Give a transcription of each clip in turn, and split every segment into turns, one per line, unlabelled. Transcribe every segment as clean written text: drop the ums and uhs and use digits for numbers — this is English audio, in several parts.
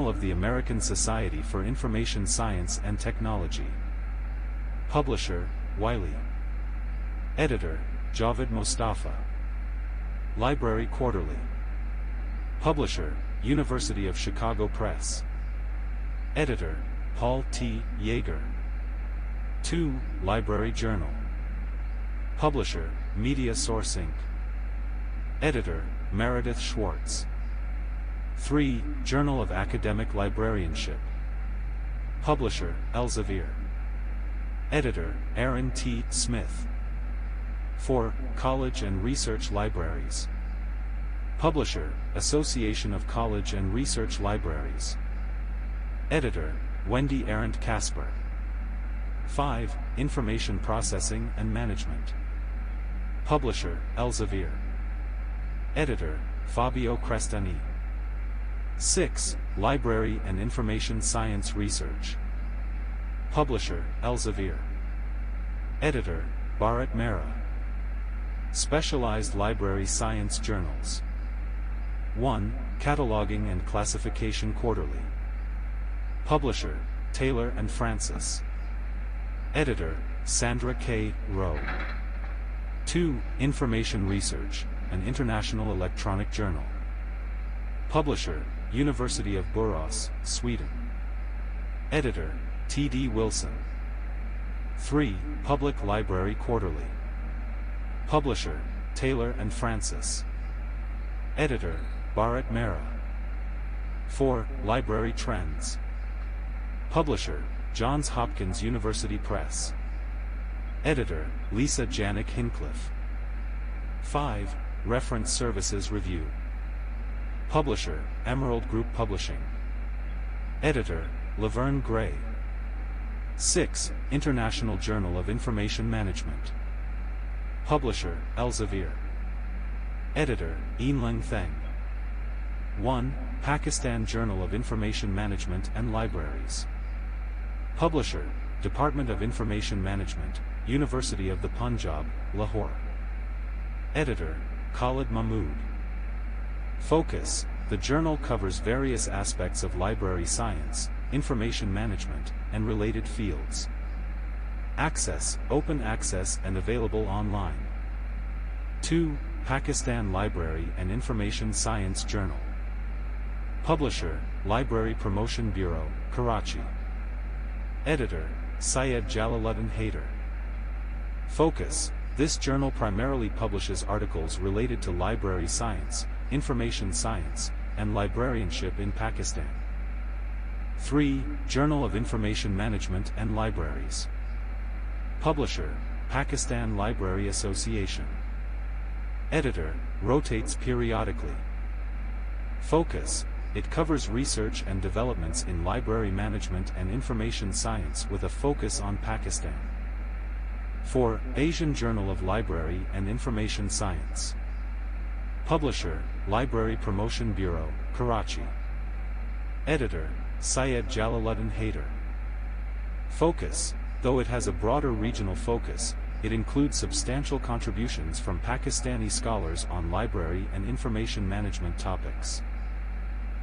Journal of the American Society for Information Science and Technology. Publisher, Wiley. Editor, Javed Mostafa. Library Quarterly. Publisher, University of Chicago Press. Editor, Paul T. Jaeger. 2. Library Journal. Publisher, Media Source Inc. Editor, Meredith Schwartz. 3. Journal of Academic Librarianship. Publisher, Elsevier. Editor, Erin T. Smith. 4. College and Research Libraries. Publisher, Association of College and Research Libraries. Editor, Wendi Arant Kaspar. 5. Information Processing and Management. Publisher, Elsevier. Editor, Fabio Crestani. 6. Library and Information Science Research. Publisher, Elsevier. Editor, Bharat Mehra. Specialized Library Science Journals. 1. Cataloging and Classification Quarterly. Publisher, Taylor and Francis. Editor, Sandra K. Rowe. 2. Information Research, an international electronic journal. Publisher, University of Borås, Sweden. Editor, T.D. Wilson. 3. Public Library Quarterly. Publisher, Taylor and Francis. Editor, Bharat Mehra. 4. Library Trends. Publisher, Johns Hopkins University Press. Editor, Lisa Janik Hincliffe. 5. Reference Services Review. Publisher, Emerald Group Publishing. Editor, Laverne Gray. 6. International Journal of Information Management. Publisher, Elsevier. Editor, Yinleng Theng. 1. Pakistan Journal of Information Management and Libraries. Publisher, Department of Information Management, University of the Punjab, Lahore. Editor, Khalid Mahmood. Focus: the journal covers various aspects of library science, information management, and related fields. Access: open access and available online. 2. Pakistan Library and Information Science Journal. Publisher, Library Promotion Bureau, Karachi. Editor, Syed Jalaluddin Haider. Focus: this journal primarily publishes articles related to library science, information science, and librarianship in Pakistan. 3. Journal of Information Management and Libraries. Publisher, Pakistan Library Association. Editor, rotates periodically. Focus: it covers research and developments in library management and information science with a focus on Pakistan. 4. Asian Journal of Library and Information Science. Publisher, Library Promotion Bureau, Karachi. Editor, Syed Jalaluddin Haider. Focus: though it has a broader regional focus, it includes substantial contributions from Pakistani scholars on library and information management topics.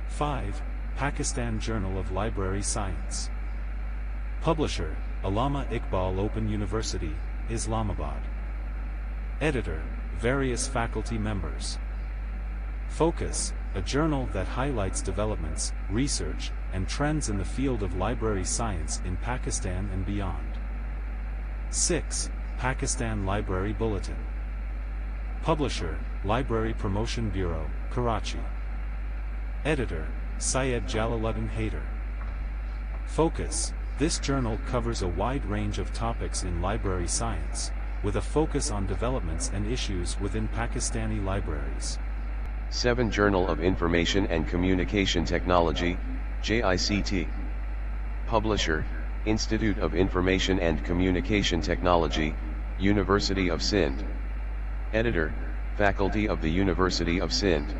5. Pakistan Journal of Library Science. Publisher, Allama Iqbal Open University, Islamabad. Editor, various faculty members. Focus: a journal that highlights developments, research, and trends in the field of library science in Pakistan and beyond. 6. Pakistan Library Bulletin. Publisher, Library Promotion Bureau, Karachi. Editor, Syed Jalaluddin Haider. Focus: this journal covers a wide range of topics in library science, with a focus on developments and issues within Pakistani libraries.
7. Journal of Information and Communication Technology, JICT. Publisher, Institute of Information and Communication Technology, University of Sindh. Editor, Faculty of the University of Sindh.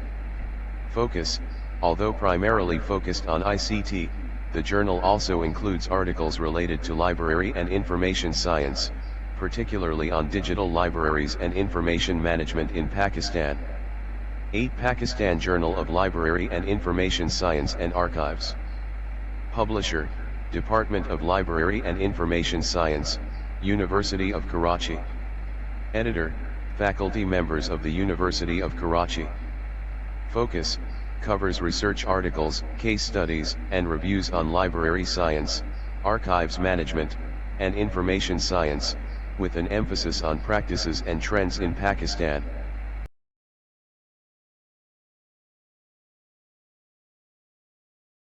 Focus: although primarily focused on ICT, the journal also includes articles related to library and information science, particularly on digital libraries and information management in Pakistan. 8. Pakistan Journal of Library and Information Science and Archives. Publisher, Department of Library and Information Science, University of Karachi. Editor, faculty members of the University of Karachi. Focus, covers research articles, case studies, and reviews on library science, archives management, and information science, with an emphasis on practices and trends in Pakistan,